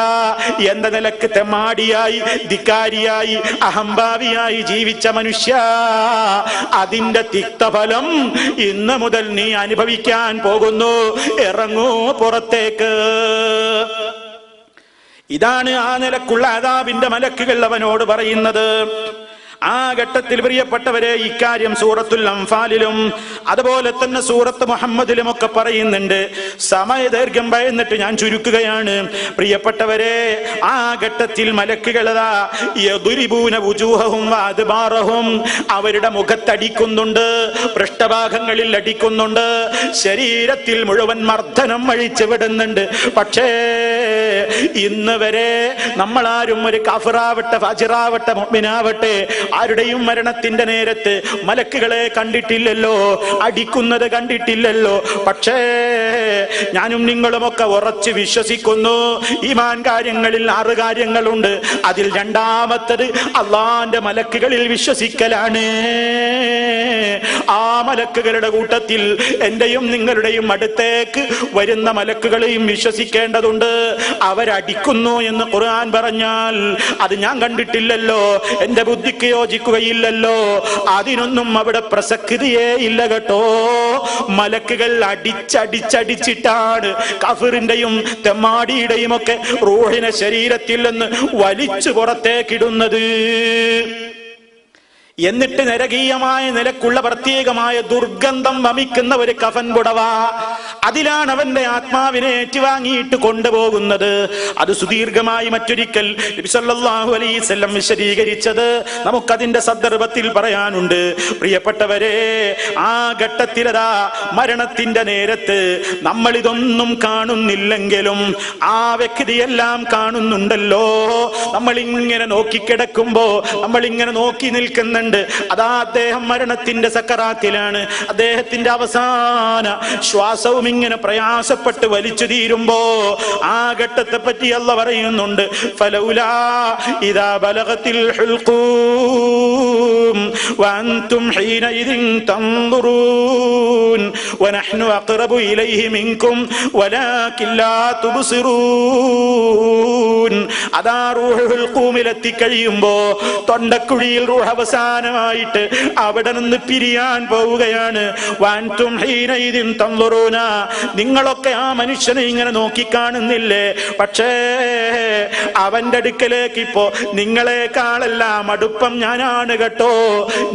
എന്ന നിലക്ക് തെമ്മാടിയായി ധിക്കാരിയായി അഹംഭാവിയായി ജീവിച്ച മനുഷ്യ, അതിന്റെ തിക്തഫലം ഇന്ന് മുതൽ നീ അനുഭവിക്കാൻ പോകുന്നു. ഇറങ്ങൂ പുറത്തേക്ക്. ഇതാണ് ആ നിലക്കുള്ള അദാബിന്റെ മലക്കുകൾ അവനോട് പറയുന്നത്. ആ ഘട്ടത്തിൽ പ്രിയപ്പെട്ടവരെ ഇക്കാര്യം സൂറത്തുൽ അംഫാലിലും അതുപോലെ തന്നെ സൂറത്ത് മുഹമ്മദിലും ഒക്കെ പറയുന്നുണ്ട്. സമയദൈർഘ്യം ഭയന്നിട്ട് ഞാൻ ചുരുക്കുകയാണ്. പ്രിയപ്പെട്ടവരെ, ആ ഘട്ടത്തിൽ മലക്കുകളതാ യദ്രിബൂന വുജൂഹഹും വഅദ്ബാറഹും, അവരുടെ മുഖത്തടിക്കുന്നുണ്ട്, പൃഷ്ഠഭാഗങ്ങളിൽ അടിക്കുന്നുണ്ട്, ശരീരത്തിൽ മുഴുവൻ മർദ്ദനം അഴിച്ചു വിടുന്നുണ്ട്. പക്ഷേ ഇന്ന് വരെ നമ്മളാരും ഒരു കാഫിറാവട്ടെ ഫാജിറാവട്ടെ മുഅ്മിനാവട്ടെ ആരുടെയും മരണത്തിന്റെ നേരത്ത് മലക്കുകളെ കണ്ടിട്ടില്ലല്ലോ, അടിക്കുന്നത് കണ്ടിട്ടില്ലല്ലോ. പക്ഷേ ഞാനും നിങ്ങളുമൊക്കെ ഉറച്ച് വിശ്വസിക്കുന്നു, ഈമാൻ കാര്യങ്ങളിൽ 6 കാര്യങ്ങളുണ്ട്. അതിൽ രണ്ടാമത്തത് അള്ളാന്റെ മലക്കുകളിൽ വിശ്വസിക്കലാണ്. ആ മലക്കുകളുടെ കൂട്ടത്തിൽ എന്റെയും നിങ്ങളുടെയും അടുത്തേക്ക് വരുന്ന മലക്കുകളെയും വിശ്വസിക്കേണ്ടതുണ്ട്. അവരടിക്കുന്നു എന്ന് ഖുർആൻ പറഞ്ഞാൽ അത് ഞാൻ കണ്ടിട്ടില്ലല്ലോ, എന്റെ ബുദ്ധിക്ക് യോജിക്കുകയില്ലല്ലോ, അതിനൊന്നും അവിടെ പ്രസക്തിയേ ഇല്ല കേട്ടോ. മലക്കുകൾ അടിച്ചടിച്ചിട്ടാണ് കാഫിറിന്റെയും തെമ്മാടിയുടെയും ഒക്കെ റൂഹിനെ ശരീരത്തിൽ നിന്ന് വലിച്ചു പുറത്തേക്കിടുന്നത്. എന്നിട്ട് നരകീയമായ നിലക്കുള്ള പ്രത്യേകമായ ദുർഗന്ധം വമിക്കുന്ന ഒരു കഫൻ പുടവ, അതിലാണ് അവന്റെ ആത്മാവിനെ ഏറ്റുവാങ്ങിയിട്ട് കൊണ്ടുപോകുന്നത്. അത് സുദീർഘമായി മറ്റൊരിക്കൽ നബി സല്ലല്ലാഹു അലൈഹി വസല്ലം വിശദീകരിച്ചത് നമുക്കതിന്റെ സന്ദർഭത്തിൽ പറയാനുണ്ട്. പ്രിയപ്പെട്ടവരെ, ആ ഘട്ടത്തിലതാ മരണത്തിന്റെ നേരത്ത് നമ്മൾ ഇതൊന്നും കാണുന്നില്ലെങ്കിലും ആ വ്യക്തിയെല്ലാം കാണുന്നുണ്ടല്ലോ. നമ്മളിങ്ങനെ നോക്കിക്കിടക്കുമ്പോ, നമ്മളിങ്ങനെ നോക്കി നിൽക്കുന്നുണ്ട്. അതാ അദ്ദേഹം മരണത്തിന്റെ സക്കറാത്തിലാണ്. അദ്ദേഹത്തിന്റെ അവസാന ശ്വാസവും ഇങ്ങനെ പ്രയാസപ്പെട്ട് വലിച്ചു തീരുമ്പോ ആ ഘട്ടത്തെ പറ്റി അല്ലാഹ് പറയുന്നുണ്ട്. ഫലൗലാ ഇദാ ബലഗത്തിൽ ഹുൽഖൂം വഅൻതും ഹീനഇദിൻ തൻദുറൂൻ വനഹ്നു അഖറബു ഇലൈഹി മിൻകും വലാകിൻ ലാ തുബ്സിറൂൻ. അതാ റൂഹുൽ ഹുൽഖൂമിലെത്തി കഴിയുമ്പോ തൊണ്ടക്കുഴിയിൽ റൂഹ് അവസാനമായിട്ട് അവിടെ നിന്ന് പിരിയാൻ പോവുകയാണ്. വഅൻതും ഹീനഇദിൻ തൻദുറൂന, നിങ്ങളൊക്കെ ആ മനുഷ്യനെ ഇങ്ങനെ നോക്കിക്കാണുന്നില്ലേ? പക്ഷേ അവന്റെ അടുക്കലേക്ക് ഇപ്പോ നിങ്ങളെക്കാളെല്ലാം അടുപ്പം ഞാനാണ് കേട്ടോ,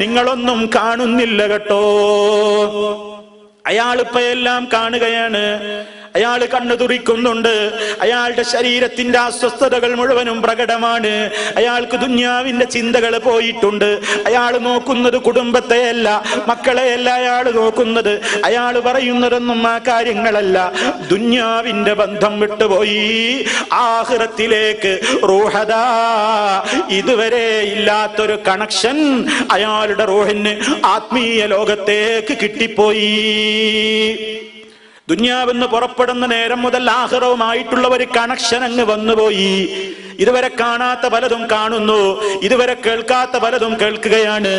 നിങ്ങളൊന്നും കാണുന്നില്ല കേട്ടോ. അയാളിപ്പോ എല്ലാം കാണുകയാണ്. അയാൾ കണ്ണു തുറിക്കുന്നുണ്ട്. അയാളുടെ ശരീരത്തിന്റെ അസ്വസ്ഥതകൾ മുഴുവനും പ്രകടമാണ്. അയാൾക്ക് ദുന്യാവിന്റെ ചിന്തകൾ പോയിട്ടുണ്ട്. അയാൾ നോക്കുന്നത് കുടുംബത്തെയല്ല, മക്കളെയല്ല അയാൾ നോക്കുന്നത്. അയാൾ പറയുന്നതൊന്നും ആ കാര്യങ്ങളല്ല. ദുന്യാവിന്റെ ബന്ധം വിട്ടുപോയി ആഖിറത്തിലേക്ക് റൂഹദാ, ഇതുവരെ ഇല്ലാത്തൊരു കണക്ഷൻ അയാളുടെ റൂഹിന് ആത്മീയ ലോകത്തേക്ക് കിട്ടിപ്പോയി. ദുന്യാവെന്ന് പുറപ്പെടുന്ന നേരം മുതൽ ആഖിറവുമായിട്ടുള്ള ഒരു കണക്ഷൻ അങ്ങ് വന്നുപോയി. ഇതുവരെ കാണാത്ത പലതും കാണുന്നു, ഇതുവരെ കേൾക്കാത്ത പലതും കേൾക്കുകയാണ്.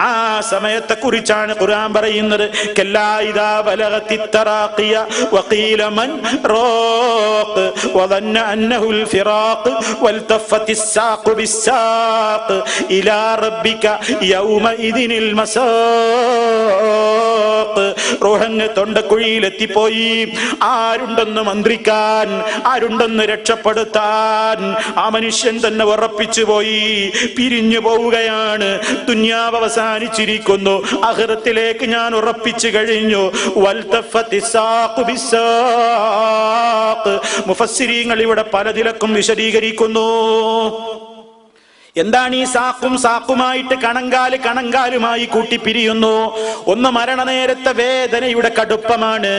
ആ സമയത്തെ കുറിച്ചാണ് ഖുർആൻ പറയുന്നത്. കല്ലാ ഇദാ ബലഗത്തിത് തറാഖിയ വഖീല മൻ റാഖ് വദന്ന അന്നഹുൽ ഫിറാഖ് വൽതഫത്തിസ് സാഖു ബിസ്സാഖ് ഇലാ റബ്ബിക യൗമഇദിനിൽ മസാഖ്. റൂഹങ്ങ് തൊണ്ടക്കുഴിയിലെത്തിപ്പോയി. ആരുണ്ടെന്ന് മന്ത്രിക്കാൻ, ആരുണ്ടെന്ന് രക്ഷപ്പെടുത്താൻ ആ മനുഷ്യൻ തന്നെ ഉറപ്പിച്ചു പോയി. പിരിഞ്ഞു പോവുകയാണ്. ദുന്യാവ് അവസാനിച്ചിരിക്കുന്നു, ആഖിറത്തിലേക്ക് ഞാൻ ഉറപ്പിച്ചു കഴിഞ്ഞു. മുഫസ്സിരീങ്ങൾ ഇവിടെ പലതിലക്കും വിശദീകരിക്കുന്നു. എന്താണ് ഈ സാക്കും സാക്കുമായിട്ട് കണങ്കാലുമായി കൂട്ടിപ്പിരിയുന്നു? ഒന്ന് മരണനേരത്തെ വേദനയുടെ കടുപ്പമാണ്,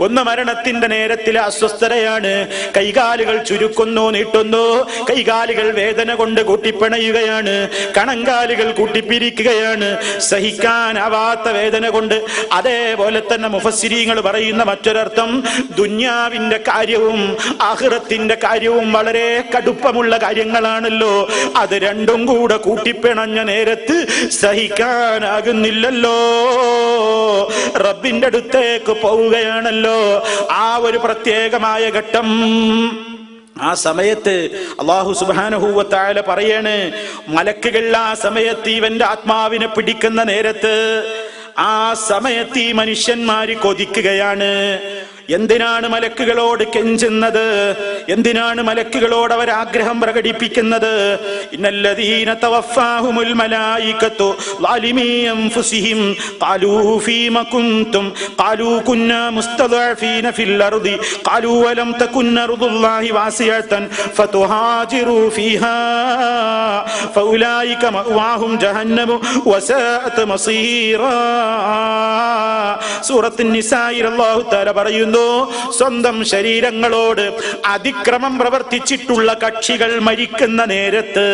ഒന്ന് മരണത്തിന്റെ നേരത്തിലെ അസ്വസ്ഥതയാണ്. കൈകാലുകൾ ചുരുക്കുന്നു, നീട്ടുന്നു, കൈകാലുകൾ വേദന കൊണ്ട് കൂട്ടിപ്പിണയുകയാണ്, കണങ്കാലുകൾ കൂട്ടിപ്പിരിക്കുകയാണ്, സഹിക്കാനാവാത്ത വേദന കൊണ്ട്. അതേപോലെ തന്നെ മുഫസ്സിരീങ്ങൾ പറയുന്ന മറ്റൊരർത്ഥം, ദുന്യാവിന്റെ കാര്യവും ആഖിറത്തിന്റെ കാര്യവും വളരെ കടുപ്പമുള്ള കാര്യങ്ങളാണല്ലോ, അത് രണ്ടും കൂടെ കൂട്ടിപ്പിണഞ്ഞ നേരത്ത് സഹിക്കാനാകുന്നില്ലല്ലോ, റബ്ബിന്റെ അടുത്തേക്ക് പോവുകയാണല്ലോ. ആ ഒരു പ്രത്യേകമായ ഘട്ടം, ആ സമയത്ത് അല്ലാഹു സുബ്ഹാനഹു വ തആല പറയാണ്, മലക്കുകൾ ആ സമയത്ത് ഇവന്റെ ആത്മാവിനെ പിടിക്കുന്ന നേരത്ത്, ആ സമയത്ത് ഈ മനുഷ്യന്മാര് കൊതിക്കുകയാണ്. എന്തിനാണ് മലക്കുകളോട് കെഞ്ചുന്നത്? എന്തിനാണ് മലക്കുകളോട് അവർ ആഗ്രഹം പ്രകടിപ്പിക്കുന്നത്? ഇന്നല്ലദീന തവഫാഹുമുൽ മലായികതു ളാലിമീ അൻഫുസിഹിം ഖാലൂ ഫീമ കുൻതും ഖാലൂ കുന്നാ മുസ്തദഅഫീന ഫിൽ അർദി ഖാലൂ വലം തകുൻ അർദുല്ലാഹി വാസിഅതൻ ഫതുഹാജിറൂ ഫീഹാ ഫൗലൈക മഅവാഹും ജഹന്നമു വസാഅത് മസീറാ. സൂറത്തുൻ നിസായിൽ അല്ലാഹു തആല പറയുന്നു, സ്വന്തം ശരീരങ്ങളോട് അതിക്രമം പ്രവർത്തിച്ചിട്ടുള്ള കക്ഷികൾ മരിക്കുന്ന നേരത്ത്,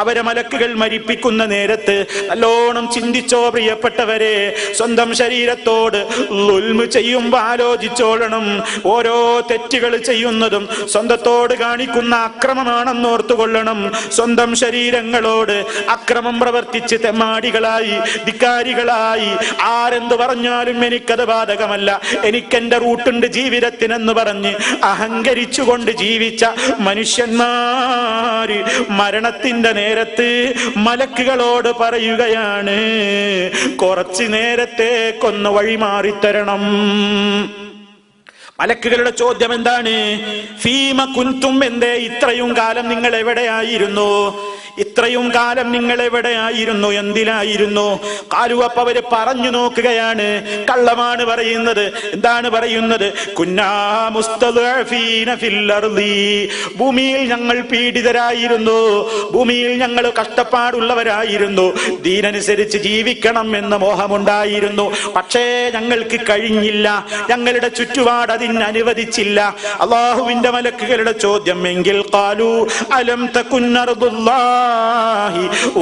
അവരെ മലക്കുകൾ മരിപ്പിക്കുന്ന നേരത്ത് നല്ലോണം ചിന്തിച്ചോ പ്രിയപ്പെട്ടവരെ. സ്വന്തം ശരീരത്തോട് ളുൽമ് ചെയ്യുമ്പോൾ ആലോചിച്ചോളണം. ഓരോ തെറ്റുകൾ ചെയ്യുന്നതും സ്വന്തത്തോട് കാണിക്കുന്ന അക്രമമാണെന്ന് ഓർത്തുകൊള്ളണം. സ്വന്തം ശരീരങ്ങളോട് അക്രമം പ്രവർത്തിച്ച് തെമ്മാടികളായി, ധിക്കാരികളായി, ആരെന്ത് പറഞ്ഞാലും എനിക്കത് ബാധകമല്ല, എനിക്കെന്റെ റൂട്ടുണ്ട് ജീവിതത്തിനെന്ന് പറഞ്ഞ് അഹങ്കരിച്ചുകൊണ്ട് ജീവിച്ച മനുഷ്യന്മാര് മരണത്തിന്റെ നേരത്ത് മലക്കുകളോട് പറയുകയാണ്, കുറച്ചു നേരത്തേക്കൊന്ന് വഴിമാറിത്തരണം. മലക്കുകളുടെ ചോദ്യം എന്താണ്? ഫീമ കുൻതും, എന്തേ ഇത്രയും കാലം നിങ്ങൾ എവിടെയായിരുന്നു? ഇത്രയും കാലം നിങ്ങൾ എവിടെയായിരുന്നു? എന്തിലായിരുന്നു? കാലു, അപ്പൊ അവര് പറഞ്ഞു നോക്കുകയാണ്, കള്ളമാണ് പറയുന്നത്. എന്താണ് പറയുന്നത്? കുന്നാ മുസ്തദഅഫീന ഫിൽ അർളി, ഭൂമിയിൽ ഞങ്ങൾ പീഡിതരായിരുന്നു, ഭൂമിയിൽ ഞങ്ങൾ കഷ്ടപ്പാടുള്ളവരായിരുന്നു, ദീനനുസരിച്ച് ജീവിക്കണം എന്ന മോഹമുണ്ടായിരുന്നു, പക്ഷേ ഞങ്ങൾക്ക് കഴിഞ്ഞില്ല, ഞങ്ങളുടെ ചുറ്റുപാട് അതിനനുവദിച്ചില്ല. അല്ലാഹുവിന്റെ മലക്കുകളുടെ ചോദ്യം, എങ്കിൽ ഖാലു അലം തകുൻ അർദുല്ലാഹി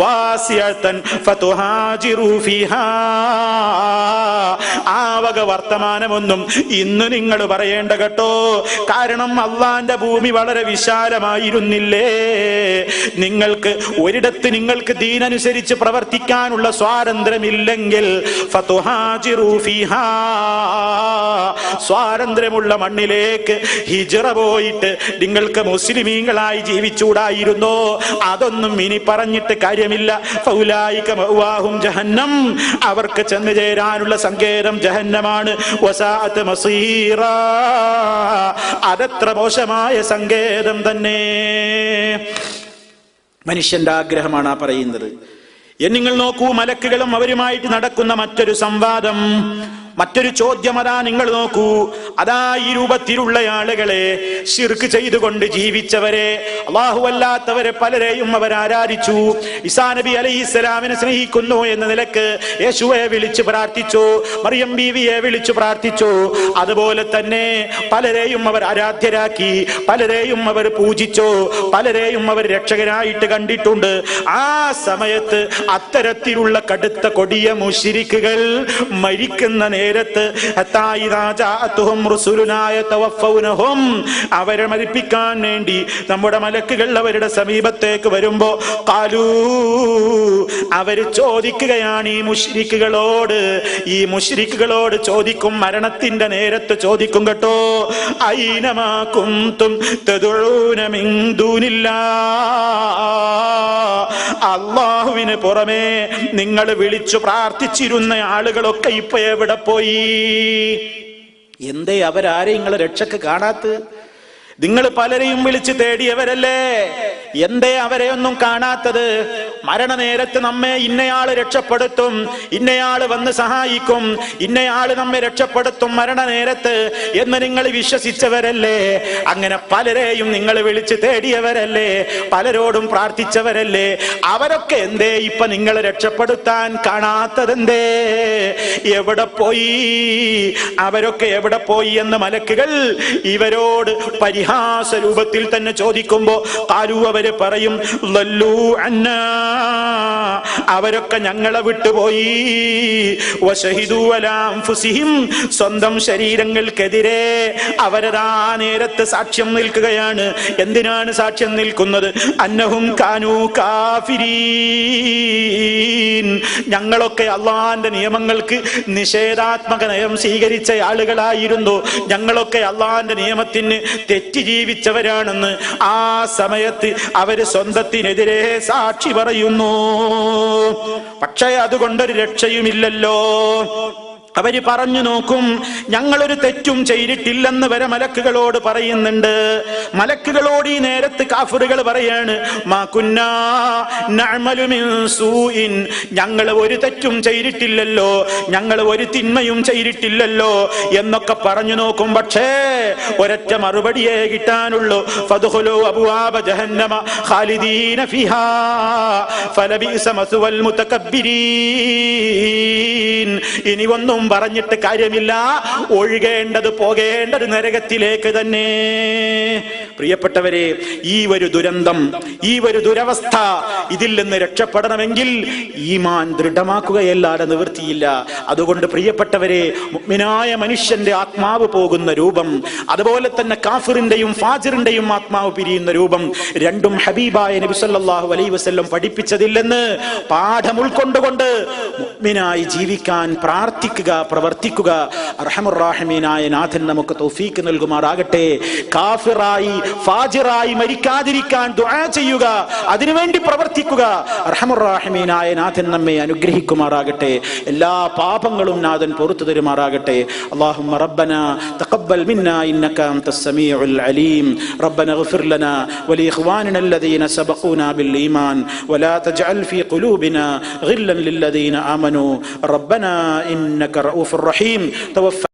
വാസിഅതൻ ഫതുഹാജിറൂ ഫീഹാ. ആ വക വർത്തമാനമൊന്നും ഇന്ന് നിങ്ങൾ പറയേണ്ട കേട്ടോ. കാരണം അള്ളാന്റെ ഭൂമി വളരെ വിശാലമായിരുന്നില്ലേ? നിങ്ങൾക്ക് ഒരിടത്ത് നിങ്ങൾക്ക് ദീനനുസരിച്ച് പ്രവർത്തിക്കാനുള്ള സ്വാതന്ത്ര്യമില്ലെങ്കിൽ ഫതുഹാജിറൂ ഫീഹാ, സ്വാതന്ത്ര്യമുള്ള മണ്ണിലേക്ക് ഹിജ്റ പോയിട്ട് നിങ്ങൾക്ക് മുസ്ലിമീങ്ങളായി ജീവിച്ചൂടായിരുന്നോ? അതൊന്നും ഇനി പറഞ്ഞിട്ട് കാര്യമില്ല. ഫൗലൈക മഅവാഹും ജഹന്നം, അവർക്ക് ചെന്ന് ചേരാനുള്ള സങ്കേതം ജഹന്നമാണ്. വസാഅത് മസീറാ, അതത്ര മോശമായ സങ്കേതം തന്നെ. മനുഷ്യന്റെ ആഗ്രഹമാണ് ആ പറയുന്നത്. നിങ്ങൾ നോക്കൂ, മലക്കുകളും അവരുമായിട്ട് നടക്കുന്ന മറ്റൊരു സംവാദം, മറ്റൊരു ചോദ്യം അതാ നിങ്ങൾ നോക്കൂ. അതാ ഈ രൂപത്തിലുള്ള ആളുകളെ, ശിർക്ക് ചെയ്തുകൊണ്ട് ജീവിച്ചവരെ, അല്ലാഹു അല്ലാത്തവരെ പലരെയും അവർ ആരാധിച്ചു. ഈസാ നബി അലൈഹിസ്സലാമിനെ സ്നേഹിക്കുന്നു എന്ന നിലക്ക് യേശുവെ വിളിച്ചു പ്രാർത്ഥിച്ചു, മറിയം ബീവിയെ വിളിച്ചു പ്രാർത്ഥിച്ചു. അതുപോലെ തന്നെ പലരെയും അവർ ആരാധ്യരാക്കി, പലരെയും അവർ പൂജിച്ചു, പലരെയും അവർ രക്ഷകരായിട്ട് കണ്ടിട്ടുണ്ട്. ആ സമയത്ത് അത്തരത്തിലുള്ള കടുത്ത കൊടിയ മുശ്രിക്കുകൾ മരിക്കുന്ന നേരത്ത് അവരെ മരിപ്പിക്കാൻ വേണ്ടി നമ്മുടെ മലക്കുകൾ അവരുടെ സമീപത്തേക്ക് വരുമ്പോ ഖാലൂ, അവര് ചോദിക്കുകയാണ് ഈ മുശ്രിക്കുകളോട് ചോദിക്കും, മരണത്തിന്റെ നേരത്ത് ചോദിക്കും കേട്ടോ, ഐനമാ കുന്തും തദഊന മിൻ ദൂനില്ലാഹ്, അല്ലാഹുവിന് പുറമെ നിങ്ങൾ വിളിച്ചു പ്രാർത്ഥിച്ചിരുന്ന ആളുകളൊക്കെ ഇപ്പൊ എവിടെ പോയി? എന്തേ അവരാരെ നിങ്ങളെ രക്ഷക്ക് കാണാത്ത? നിങ്ങൾ പലരെയും വിളിച്ച് തേടിയവരല്ലേ, എന്തേ അവരെ ഒന്നും കാണാത്തത്? മരണനേരത്ത് നമ്മെ ഇന്നയാള് രക്ഷപ്പെടുത്തും, ഇന്നയാള് വന്ന് സഹായിക്കും, ഇന്നയാള് നമ്മെ രക്ഷപ്പെടുത്തും മരണനേരത്ത് എന്ന് നിങ്ങൾ വിശ്വസിച്ചവരല്ലേ? അങ്ങനെ പലരെയും നിങ്ങൾ വിളിച്ച് തേടിയവരല്ലേ, പലരോടും പ്രാർത്ഥിച്ചവരല്ലേ? അവരൊക്കെ എന്തേ ഇപ്പൊ നിങ്ങൾ രക്ഷപ്പെടുത്താൻ കാണാത്തതെന്തേ? എവിടെ പോയി? അവരൊക്കെ എവിടെ പോയി എന്ന് മലക്കുകൾ ഇവരോട് പരിഹാസ രൂപത്തിൽ തന്നെ ചോദിക്കുമ്പോ കാലു അവര് പറയും ലല്ലൂ അന്നാ, അവരൊക്കെ ഞങ്ങളെ വിട്ടുപോയി. വശഹിദു അലാ അൻഫുസിഹിം, സ്വന്തം ശരീരങ്ങൾക്കെതിരെ അവരതാ നേരത്ത് സാക്ഷ്യം നിൽക്കുകയാണ്. എന്തിനാണ് സാക്ഷ്യം നിൽക്കുന്നത്? അന്നഹും കാനൂ കാഫിരീൻ, ഞങ്ങളൊക്കെ അള്ളാന്റെ നിയമങ്ങൾക്ക് നിഷേധാത്മക നയം സ്വീകരിച്ച ആളുകളായിരുന്നു, ഞങ്ങളൊക്കെ അള്ളാന്റെ നിയമത്തിന് തെറ്റി ജീവിച്ചവരാണെന്ന് ആ സമയത്ത് അവര് സ്വന്തത്തിനെതിരെ സാക്ഷി പറയുന്നു. പക്ഷേ അതുകൊണ്ടൊരു രക്ഷയുമില്ലല്ലോ. അവര് പറഞ്ഞു നോക്കും, ഞങ്ങളൊരു തെറ്റും ചെയ്തിട്ടില്ലെന്ന് വരെ മലക്കുകളോട് പറയുന്നുണ്ട്. മലക്കുകളോട് ഈ നേരത്ത് കാഫിറുകൾ പറയാണ്, മാ കുന്നാ നഅമലു മിൻ സൂഇൻ, ഞങ്ങൾ ഒരു തെറ്റും ചെയ്തിട്ടില്ലല്ലോ, ഞങ്ങൾ ഒരു തിന്മയും ചെയ്തിട്ടില്ലല്ലോ എന്നൊക്കെ പറഞ്ഞു നോക്കും. പക്ഷേ ഒരൊറ്റ മറുപടിയേ കിട്ടാനുള്ളൂ, ഫദ്ഖുലൂ അബ്വാബ ജഹന്നമ ഖാലിദീന ഫിഹാ ഫലബിഅസ മസ്വൽ മുതകബ്ബിരീൻ. ഇനി ഒന്നും പറഞ്ഞിട്ട് കാര്യമില്ല, ഒഴുകേണ്ടത് പോകേണ്ടത് നരകത്തിലേക്ക് തന്നെ. പ്രിയപ്പെട്ടവരെ, ഈ ഒരു ദുരന്തം, ഈ ഒരു ദുരവസ്ഥ, ഇതിൽ നിന്ന് രക്ഷപ്പെടണമെങ്കിൽ ഈമാൻ ദൃഢമാക്കുകയല്ലാതെ നിവൃത്തിയില്ല. അതുകൊണ്ട് പ്രിയപ്പെട്ടവരെ, മുഅ്മിനായ മനുഷ്യന്റെ ആത്മാവ് പോകുന്ന രൂപം, അതുപോലെ തന്നെ കാഫിറിന്റെയും ഫാജിറിന്റെയും ആത്മാവ് പിരിയുന്ന രൂപം, രണ്ടും ഹബീബായ നബി സല്ലല്ലാഹു അലൈഹി വസല്ലം പഠിപ്പിച്ചതില്ലെന്ന് പാഠം ഉൾക്കൊണ്ടുകൊണ്ട് മുഅ്മിനായി ജീവിക്കാൻ പ്രാർത്ഥിക്കുക, പ്രവർത്തിക്കുക. അർഹമുർ റഹീമീനായ നാഥൻ നമുക്ക് തൗഫീക്ക് നൽകുമാറാകട്ടെ. കാഫിറായി ഫാജിറായി മരിക്കാതിരിക്കാൻ ദുആ ചെയ്യുക, അതിനുവേണ്ടി പ്രവർത്തിക്കുക. അർഹമുർ റഹീമീനായ നാഥൻ നമ്മെ അനുഗ്രഹിക്കുമാറാകട്ടെ. എല്ലാ പാപങ്ങളും നാഥൻ പുറത്തു തരുമാറാകട്ടെ. അല്ലാഹുമ്മ റബ്ബനാ തഖബ്ബൽ മിന്നാ ഇന്നക അൻതസ് സമീഉൽ അലീം. റബ്ബനാ ഇഗ്ഫിർ ലനാ വലി ഇഖ്വാനിനാ الذين سبقونا بالإيمان ولا تجعل في قلوبنا غلا للذين آمنوا ربنا إنك رؤوف رحيم. توفى